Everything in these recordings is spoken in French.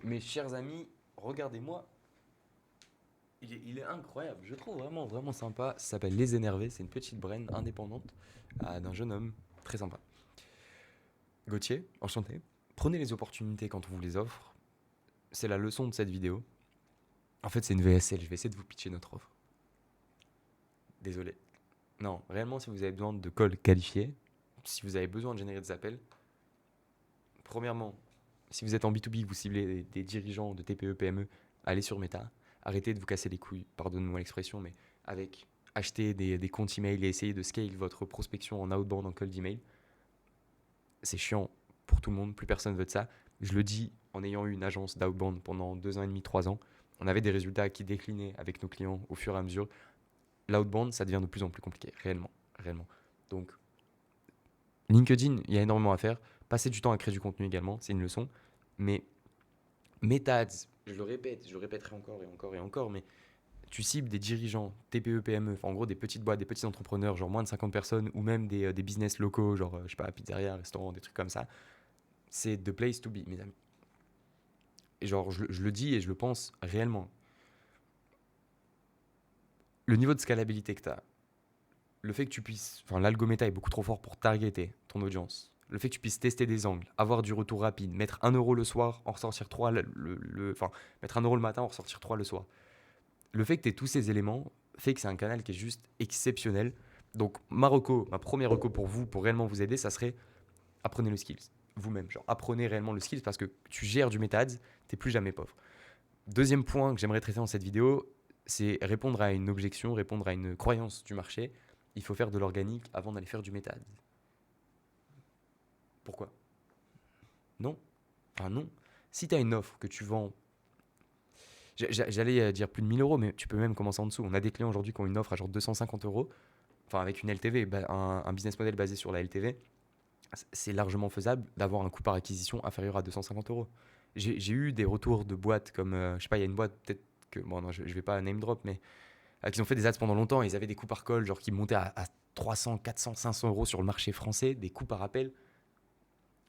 Mes chers amis, regardez-moi. Il est incroyable, je trouve vraiment, vraiment sympa. Ça s'appelle Les Énervés, c'est une petite brain indépendante d'un jeune homme très sympa. Gauthier, enchanté. Prenez les opportunités quand on vous les offre. C'est la leçon de cette vidéo. En fait, c'est une VSL, je vais essayer de vous pitcher notre offre. Désolé. Non, réellement, si vous avez besoin de calls qualifiés, si vous avez besoin de générer des appels, premièrement, si vous êtes en B2B, vous ciblez des dirigeants de TPE, PME, allez sur Meta. Arrêtez de vous casser les couilles, pardonnez-moi l'expression, mais avec acheter des comptes email et essayer de scale votre prospection en outbound, en cold email, c'est chiant pour tout le monde, plus personne veut de ça. Je le dis en ayant eu une agence d'outbound pendant 2 ans et demi, 3 ans, on avait des résultats qui déclinaient avec nos clients au fur et à mesure. L'outbound, ça devient de plus en plus compliqué, réellement, réellement. Donc, LinkedIn, il y a énormément à faire. Passer du temps à créer du contenu également, c'est une leçon. Mais Meta Ads, je le répète, je le répéterai encore et encore et encore, mais tu cibles des dirigeants, TPE, PME, enfin, en gros des petites boîtes, des petits entrepreneurs, genre moins de 50 personnes, ou même des business locaux, genre, je sais pas, pizzeria, restaurant, des trucs comme ça. C'est the place to be, mes amis. Et genre, je le dis et je le pense réellement. Le niveau de scalabilité que tu as, le fait que tu puisses. Enfin, l'algométa est beaucoup trop fort pour targeter ton audience. Le fait que tu puisses tester des angles, avoir du retour rapide, mettre 1 euro le soir, en ressortir 3 enfin, mettre 1 euro le matin, en ressortir 3 le soir. Le fait que tu aies tous ces éléments fait que c'est un canal qui est juste exceptionnel. Donc, ma première reco pour vous, pour réellement vous aider, ça serait apprenez le skills vous-même. Genre, apprenez réellement le skills parce que tu gères du meta ads, t'es plus jamais pauvre. Deuxième point que j'aimerais traiter dans cette vidéo, c'est répondre à une objection, répondre à une croyance du marché. Il faut faire de l'organique avant d'aller faire du meta ads. Pourquoi? Non. Enfin, non. Si tu as une offre que tu vends, j'allais dire plus de 1 000 euros, mais tu peux même commencer en dessous. On a des clients aujourd'hui qui ont une offre à genre 250 euros, enfin avec une LTV, un business model basé sur la LTV. C'est largement faisable d'avoir un coût par acquisition inférieur à 250 euros. J'ai eu des retours de boîtes comme, je sais pas, il y a une boîte peut-être que, bon, non, je vais pas name drop, mais qui ont fait des ads pendant longtemps. Ils avaient des coûts par call, genre qui montaient à 300, 400, 500 euros sur le marché français, des coûts par appel.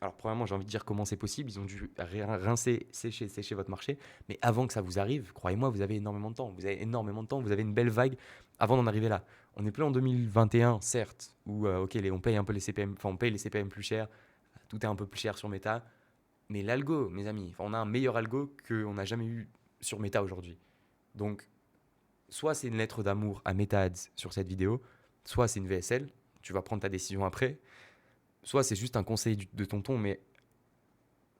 Alors, premièrement, j'ai envie de dire comment c'est possible. Ils ont dû rincer, sécher votre marché. Mais avant que ça vous arrive, croyez-moi, vous avez énormément de temps. Vous avez énormément de temps. Vous avez une belle vague avant d'en arriver là. On n'est plus en 2021, certes, où ok, on paye un peu les CPM, enfin on paye les CPM plus cher, tout est un peu plus cher sur Meta. Mais l'algo, mes amis, on a un meilleur algo qu'on n'a jamais eu sur Meta aujourd'hui. Donc, soit c'est une lettre d'amour à Meta Ads sur cette vidéo, soit c'est une VSL, tu vas prendre ta décision après, soit c'est juste un conseil de tonton, mais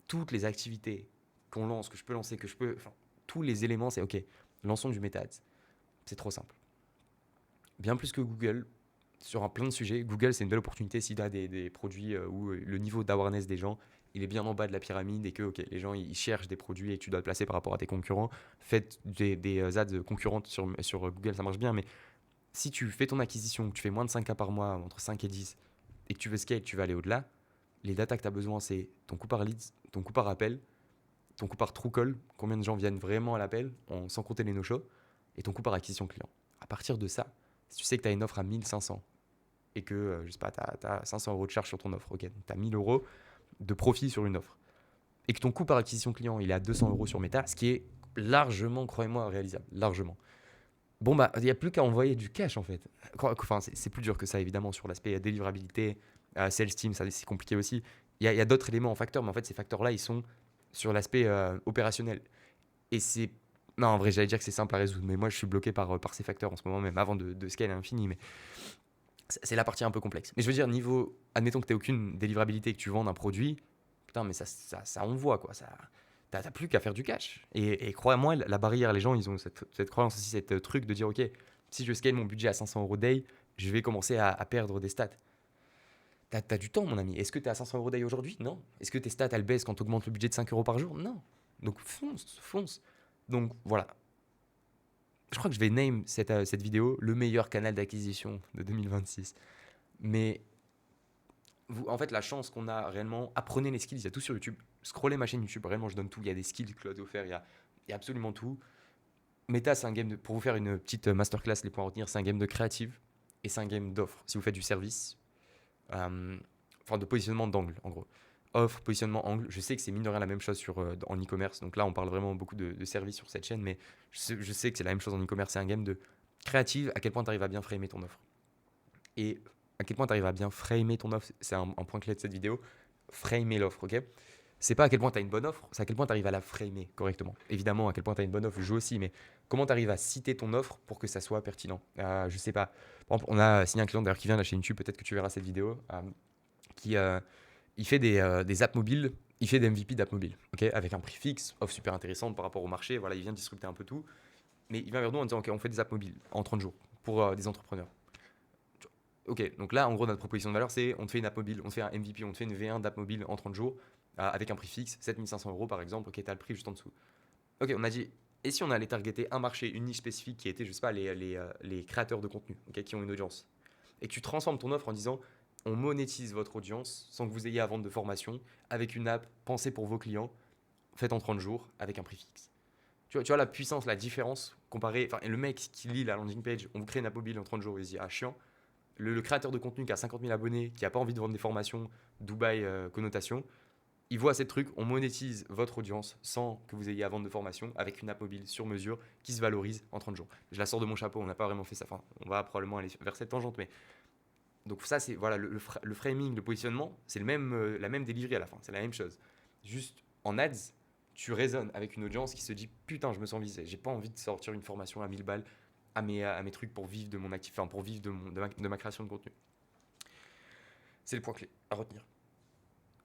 toutes les activités qu'on lance, que je peux lancer, enfin, tous les éléments, c'est ok, lançons du Meta Ads. C'est trop simple. Bien plus que Google, sur un plein de sujets, Google c'est une belle opportunité s'il a des produits où le niveau d'awareness des gens il est bien en bas de la pyramide et que ok, les gens ils cherchent des produits et que tu dois te placer par rapport à tes concurrents. Faites des ads concurrentes sur Google, ça marche bien, mais si tu fais ton acquisition, que tu fais moins de 5K par mois, entre 5 et 10, et que tu veux scale, tu vas aller au-delà, les data que tu as besoin, c'est ton coût par leads, ton coût par appel, ton coût par true call, combien de gens viennent vraiment à l'appel, sans compter les no-shows, et ton coût par acquisition client. À partir de ça, si tu sais que tu as une offre à 1500 et que, je sais pas, tu as 500 euros de charge sur ton offre, ok, tu as 1000 euros de profit sur une offre, et que ton coût par acquisition client, il est à 200 euros sur Meta, ce qui est largement, croyez-moi, réalisable, largement. Bon, bah, il n'y a plus qu'à envoyer du cash en fait. Enfin, c'est plus dur que ça évidemment sur l'aspect délivrabilité, sales team, ça c'est compliqué aussi. Il y a d'autres éléments en facteur, mais en fait, ces facteurs-là, ils sont sur l'aspect opérationnel. Et c'est. Non, en vrai, j'allais dire que c'est simple à résoudre, mais moi, je suis bloqué par ces facteurs en ce moment, même avant de scale à l'infini. Mais c'est la partie un peu complexe. Mais je veux dire, niveau. Admettons que tu n'aies aucune délivrabilité et que tu vends un produit, putain, mais ça envoie quoi. T'as plus qu'à faire du cash. Et crois-moi, la barrière, les gens, ils ont cette croyance aussi, cette truc de dire, ok, si je scale mon budget à 500 euros day, je vais commencer à perdre des stats. T'as du temps, mon ami. Est-ce que t'es à 500 euros day aujourd'hui? Non. Est-ce que tes stats, elles baissent quand tu augmentes le budget de 5 euros par jour? Non. Donc fonce, fonce. Donc voilà. Je crois que je vais name cette vidéo le meilleur canal d'acquisition de 2026. Mais en fait, la chance qu'on a réellement, apprenez les skills, il y a tout sur YouTube. Scrollez ma chaîne YouTube, réellement, je donne tout. Il y a des skills que Claude offert, il y a absolument tout. Meta, c'est un game pour vous faire une petite masterclass, les points à retenir, c'est un game de créative et c'est un game d'offre. Si vous faites du service, enfin de positionnement d'angle, en gros. offre, positionnement, angle. Je sais que c'est mine de rien la même chose en e-commerce. Donc là, on parle vraiment beaucoup de services sur cette chaîne, mais je sais que c'est la même chose en e-commerce. C'est un game de créative, à quel point tu arrives à bien framer ton offre. Et à quel point tu arrives à bien framer ton offre, c'est un point clé de cette vidéo. Framer l'offre, ok? C'est pas à quel point tu as une bonne offre, c'est à quel point tu arrives à la framer correctement. Évidemment, à quel point tu as une bonne offre joue aussi, mais comment tu arrives à citer ton offre pour que ça soit pertinent. Je sais pas. Par exemple, on a signé un client d'ailleurs qui vient de la chaîne YouTube, peut-être que tu verras cette vidéo, qui il fait des apps mobiles, il fait des MVP d'apps mobiles, ok, avec un prix fixe, offre super intéressante par rapport au marché. Voilà, il vient disrupter un peu tout, mais il vient vers nous en disant ok, on fait des apps mobiles en 30 jours pour des entrepreneurs. Ok, donc là, en gros, notre proposition de valeur, c'est on te fait une app mobile, on te fait un MVP, on te fait une V1 d'app mobile en 30 jours avec un prix fixe, 7500 € par exemple. Ok, t'as le prix juste en dessous. Ok, on a dit, et si on allait targeter un marché, une niche spécifique qui était, je sais pas, les créateurs de contenu, ok, qui ont une audience. Et tu transformes ton offre en disant, on monétise votre audience sans que vous ayez à vendre de formation avec une app pensée pour vos clients, faite en 30 jours avec un prix fixe. Tu vois la puissance, la différence comparée. Enfin, le mec qui lit la landing page, on vous crée une app mobile en 30 jours, il se dit, ah, chiant. Le créateur de contenu qui a 50 000 abonnés, qui n'a pas envie de vendre des formations, Dubaï connotation, il voit ces trucs, on monétise votre audience sans que vous ayez à vendre de formation avec une app mobile sur mesure qui se valorise en 30 jours. Je la sors de mon chapeau, on n'a pas vraiment fait ça. Enfin, on va probablement aller vers cette tangente, mais donc ça, c'est voilà le framing, le positionnement, c'est la même delivery à la fin, c'est la même chose. Juste en ads, tu résonnes avec une audience qui se dit putain, je me sens visé, j'ai pas envie de sortir une formation à 1000 balles à mes trucs pour vivre de mon actif, enfin pour vivre de ma création de contenu. C'est le point clé à retenir.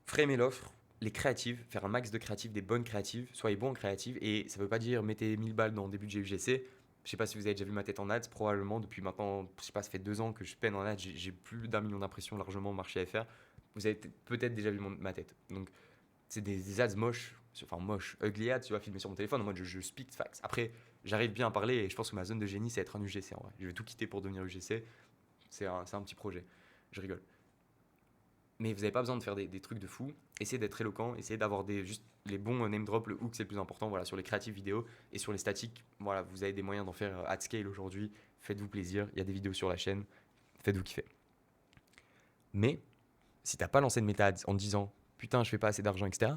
Framer l'offre, les créatives, faire un max de créatives, des bonnes créatives, soyez bons en créatives, et ça veut pas dire mettez 1000 balles dans le début de GUGC. Je sais pas si vous avez déjà vu ma tête en ads, probablement depuis maintenant, je sais pas, ça fait 2 ans que je peine en ads, j'ai plus d'1 million d'impressions largement au marché à faire. Vous avez peut-être déjà vu ma tête. Donc c'est des ads moches, enfin moches, ugly ads, tu vois, filmés sur mon téléphone en mode je speak facts. Après, j'arrive bien à parler et je pense que ma zone de génie c'est être un UGC en vrai. Je vais tout quitter pour devenir UGC, c'est un petit projet. Je rigole. Mais vous n'avez pas besoin de faire des trucs de fou. Essayez d'être éloquent, essayez d'avoir juste les bons name drop, le hook c'est le plus important. Voilà, sur les créatives vidéo et sur les statiques, voilà, vous avez des moyens d'en faire at scale aujourd'hui. Faites-vous plaisir, il y a des vidéos sur la chaîne, faites-vous kiffer. Mais si t'as pas lancé de méta ads en te disant putain je fais pas assez d'argent, etc.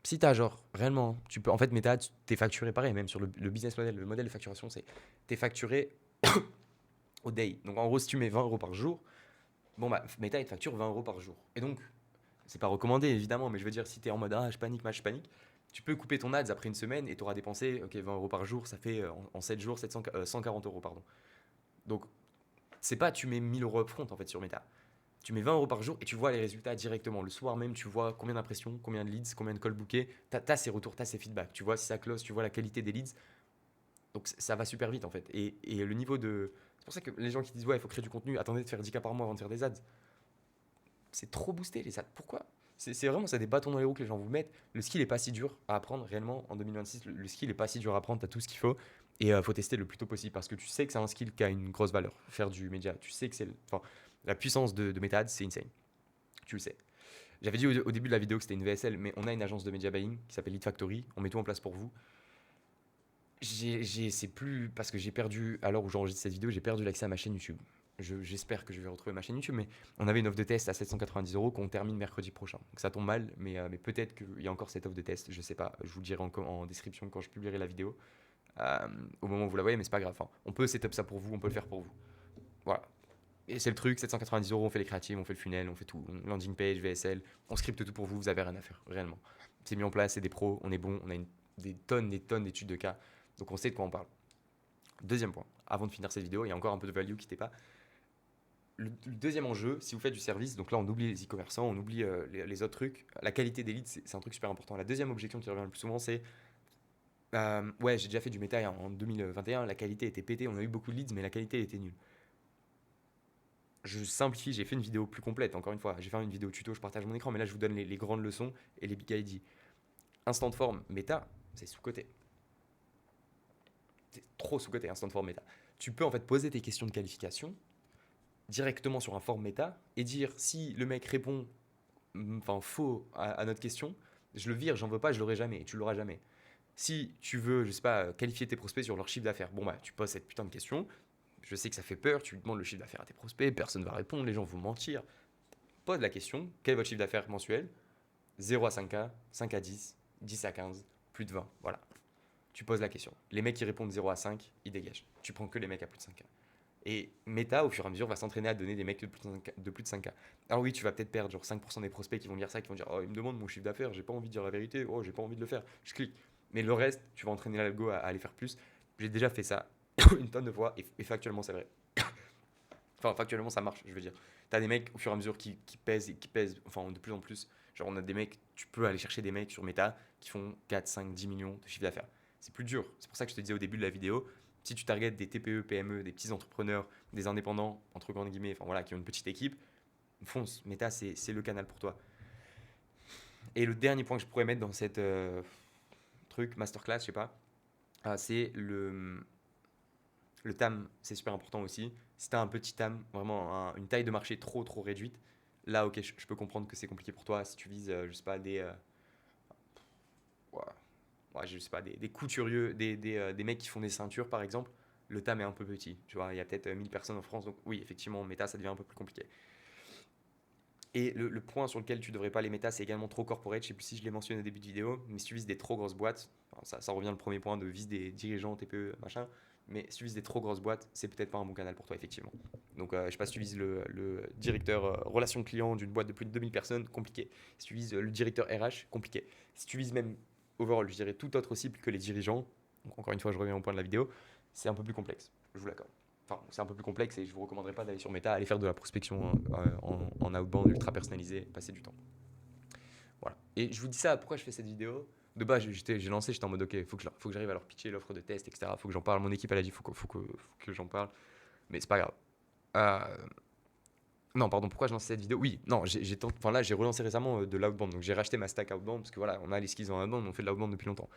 Si t'as genre réellement, tu peux en fait méta ads, t'es facturé pareil, même sur le business model, le modèle de facturation, c'est t'es facturé au day. Donc en gros, si tu mets 20 € par jour, bon bah Meta il te facture 20 € par jour. Et donc c'est pas recommandé évidemment, mais je veux dire, si tu es en mode ah, je panique, match, je panique, tu peux couper ton ads après une semaine et tu auras dépensé ok, 20 € par jour, ça fait en 7 jours 140 €. Pardon. Donc, c'est pas tu mets 1000 € upfront en fait sur Meta. Tu mets 20 € par jour et tu vois les résultats directement. Le soir même, tu vois combien d'impressions, combien de leads, combien de calls bookés. Tu as ces retours, tu as ces feedbacks. Tu vois si ça close, tu vois la qualité des leads. Donc, ça va super vite en fait. Et le niveau de. C'est pour ça que les gens qui disent ouais, il faut créer du contenu, attendez de faire 10K par mois avant de faire des ads. C'est trop boosté les ads. Pourquoi? C'est vraiment ça des bâtons dans les roues que les gens vous mettent. Le skill est pas si dur à apprendre réellement en 2026. Le skill est pas si dur à apprendre, tu as tout ce qu'il faut. Et faut tester le plus tôt possible parce que tu sais que c'est un skill qui a une grosse valeur. Faire du média, tu sais que c'est. Enfin, la puissance de MetaAds, c'est insane. Tu le sais. J'avais dit au début de la vidéo que c'était une VSL, mais on a une agence de media buying qui s'appelle Lead Factory. On met tout en place pour vous. C'est plus parce que j'ai perdu, à l'heure où j'enregistre cette vidéo, j'ai perdu l'accès à ma chaîne YouTube. J'espère que je vais retrouver ma chaîne YouTube, mais on avait une offre de test à 790 € qu'on termine mercredi prochain. Donc ça tombe mal, mais peut-être qu'il y a encore cette offre de test, je sais pas. Je vous le dirai en description quand je publierai la vidéo, au moment où vous la voyez, mais c'est pas grave. Enfin, on peut setup ça pour vous, on peut le faire pour vous. Voilà. Et c'est le truc, 790 €, on fait les créatives, on fait le funnel, on fait tout. Landing page, VSL, on scripte tout pour vous, vous avez rien à faire, réellement. C'est mis en place, c'est des pros, on est bon, on a des tonnes d'études de cas, donc on sait de quoi on parle. Deuxième point, avant de finir cette vidéo, il y a encore un peu de value, quittez pas. Le deuxième enjeu, si vous faites du service, donc là on oublie les e-commerçants, on oublie les autres trucs, la qualité des leads, c'est un truc super important. La deuxième objection qui revient le plus souvent, c'est ouais, j'ai déjà fait du méta en 2021, la qualité était pétée, on a eu beaucoup de leads, mais la qualité était nulle. Je simplifie, j'ai fait une vidéo plus complète, encore une fois, j'ai fait une vidéo tuto, je partage mon écran, mais là je vous donne les grandes leçons et les big ideas. Instant de forme, méta, c'est sous-côté. C'est trop sous-côté, instant de forme méta. Tu peux en fait poser tes questions de qualification directement sur un form méta et dire si le mec répond faux à notre question, je le vire, j'en veux pas, je l'aurai jamais et tu l'auras jamais. Si tu veux, je sais pas, qualifier tes prospects sur leur chiffre d'affaires, bon bah tu poses cette putain de question. Je sais que ça fait peur, tu demandes le chiffre d'affaires à tes prospects, personne va répondre, les gens vont mentir. Pose la question, quel est votre chiffre d'affaires mensuel? 0 à 5K, 5 à 10, 10 à 15, plus de 20. Voilà. Tu poses la question. Les mecs qui répondent 0 à 5, ils dégagent. Tu prends que les mecs à plus de 5K. Et Meta, au fur et à mesure, va s'entraîner à donner des mecs de plus de 5K. Alors oui, tu vas peut-être perdre genre 5% des prospects qui vont dire ça, qui vont dire oh, il me demande mon chiffre d'affaires, j'ai pas envie de dire la vérité, oh, j'ai pas envie de le faire, je clique. Mais le reste, tu vas entraîner l'algo à aller faire plus. J'ai déjà fait ça une tonne de fois et factuellement, c'est vrai. Enfin, factuellement, ça marche, je veux dire. T'as des mecs au fur et à mesure qui pèsent et qui pèsent, enfin, de plus en plus. Genre, on a des mecs, tu peux aller chercher des mecs sur Meta qui font 4, 5, 10 millions de chiffre d'affaires. C'est plus dur. C'est pour ça que je te disais au début de la vidéo, si tu targetes des TPE, PME, des petits entrepreneurs, des indépendants, entre grandes guillemets, enfin voilà, qui ont une petite équipe, fonce. Meta, c'est le canal pour toi. Et le dernier point que je pourrais mettre dans cette truc, masterclass, je sais pas, c'est le TAM, c'est super important aussi. Si tu as un petit TAM, vraiment une taille de marché trop réduite, là, ok, je peux comprendre que c'est compliqué pour toi. Si tu vises, je sais pas, ouais, ouais, je sais pas, des couturiers, des mecs qui font des ceintures, par exemple, le TAM est un peu petit. Tu vois, il y a peut-être 1000 personnes en France, donc oui, effectivement, méta, ça devient un peu plus compliqué. Et le point sur lequel tu devrais pas les méta, c'est également trop corporate. Je sais plus si je l'ai mentionné au début de vidéo, mais si tu vises des trop grosses boîtes, ça revient le premier point de vise des dirigeants, TPE, machin. Mais si tu vises des trop grosses boîtes, c'est peut-être pas un bon canal pour toi, effectivement. Donc, je sais pas si tu vises le directeur relation client d'une boîte de plus de 2000 personnes, compliqué. Si tu vises le directeur RH, compliqué. Si tu vises même overall, je dirais tout autre cible que les dirigeants, donc encore une fois, je reviens au point de la vidéo, c'est un peu plus complexe. Je vous l'accorde. Enfin, c'est un peu plus complexe et je vous recommanderais pas d'aller sur Meta, aller faire de la prospection en outbound ultra personnalisé, passer du temps. Voilà. Et je vous dis ça, pourquoi je fais cette vidéo? De base, j'ai lancé, j'étais en mode ok, faut que j'arrive à leur pitcher l'offre de test, etc. Faut que j'en parle. Mon équipe, elle a dit faut que j'en parle. Mais c'est pas grave. Euh, non, pardon, pourquoi je lance cette vidéo? Oui, non, là, j'ai relancé récemment de l'outbound. Donc j'ai racheté ma stack outbound parce que voilà, on a les skills en outbound, on fait de l'outbound depuis longtemps.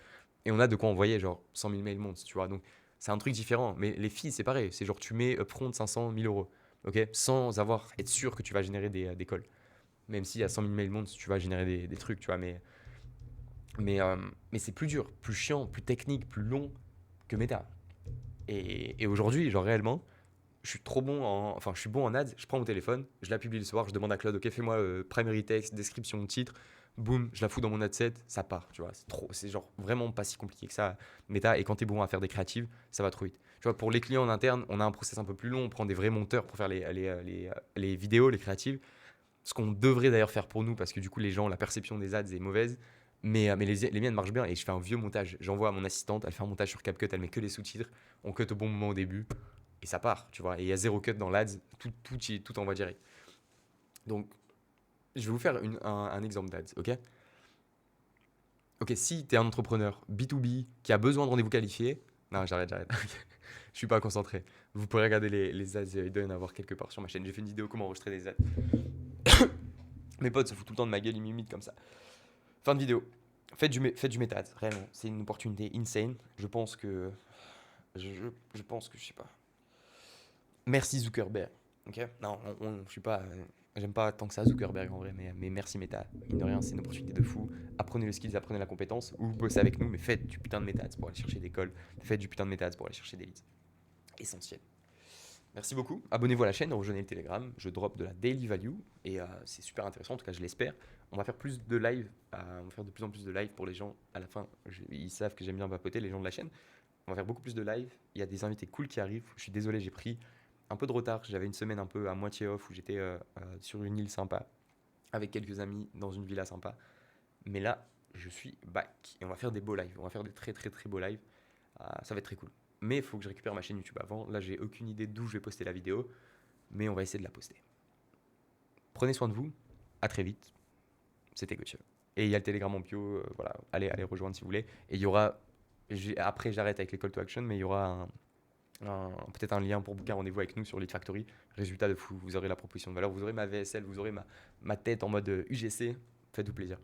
Et on a de quoi envoyer genre 100 000 mails months, tu vois. Donc c'est un truc différent. Mais les fees, c'est pareil. C'est genre tu mets upfront 500 000 euros, ok, sans être sûr que tu vas générer des calls. Même si à 100 000 mails months, tu vas générer des trucs, tu vois. Mais c'est plus dur, plus chiant, plus technique, plus long que Meta. Et aujourd'hui, genre réellement, je suis trop bon enfin, je suis bon en ads. Je prends mon téléphone, je la publie le soir, je demande à Claude, ok, fais-moi primary text, description, titre, boum, je la fous dans mon ad set, ça part, tu vois. C'est genre vraiment pas si compliqué que ça, Meta. Et quand t'es bon à faire des créatives, ça va trop vite. Tu vois, pour les clients en interne, on a un process un peu plus long, on prend des vrais monteurs pour faire les vidéos, les créatives. Ce qu'on devrait d'ailleurs faire pour nous, parce que du coup, les gens, la perception des ads est mauvaise. Mais les miennes marchent bien et je fais un vieux montage. J'envoie à mon assistante, elle fait un montage sur CapCut, elle met que les sous-titres, on cut au bon moment au début et ça part, tu vois. Et il y a zéro cut dans l'ads, tout envoie direct. Donc, je vais vous faire un exemple d'ads, ok? Ok, si tu es un entrepreneur B2B qui a besoin de rendez-vous qualifiés, non, j'arrête. Je suis pas concentré. Vous pourrez regarder les ads, il doit y en avoir quelque part sur ma chaîne. J'ai fait une vidéo comment enregistrer des ads. Mes potes se foutent tout le temps de ma gueule, ils m'imitent comme ça. Fin de vidéo. Faites du méta, réellement. C'est une opportunité insane. Je pense que. Je pense que je sais pas. Merci Zuckerberg. Ok. Non, je suis pas. J'aime pas tant que ça Zuckerberg en vrai, mais merci Meta. Mine de rien, c'est une opportunité de fou. Apprenez le skills, apprenez la compétence, ou bossez avec nous, mais faites du putain de méta pour aller chercher des calls. Faites du putain de méta pour aller chercher des leads. Essentiel. Merci beaucoup. Abonnez-vous à la chaîne, rejoignez le Telegram. Je drop de la daily value et c'est super intéressant. En tout cas, je l'espère. On va faire plus de live. On va faire de plus en plus de live pour les gens. À la fin, ils savent que j'aime bien vapoter, les gens de la chaîne. On va faire beaucoup plus de live. Il y a des invités cool qui arrivent. Je suis désolé, j'ai pris un peu de retard. J'avais une semaine un peu à moitié off où j'étais sur une île sympa avec quelques amis dans une villa sympa. Mais là, je suis back et on va faire des beaux lives. On va faire des très beaux lives. Ça va être très cool. Mais il faut que je récupère ma chaîne YouTube avant. Là, j'ai aucune idée d'où je vais poster la vidéo, mais on va essayer de la poster. Prenez soin de vous. À très vite. C'était Gauthier. Et il y a le Telegram en bio. Voilà, allez rejoindre si vous voulez. Et il y aura. Après, j'arrête avec les call to action, mais il y aura peut-être un lien pour booker un rendez-vous avec nous sur Lead Factory. Résultat de fou. Vous aurez la proposition de valeur, vous aurez ma VSL, vous aurez ma tête en mode UGC. Faites-vous plaisir.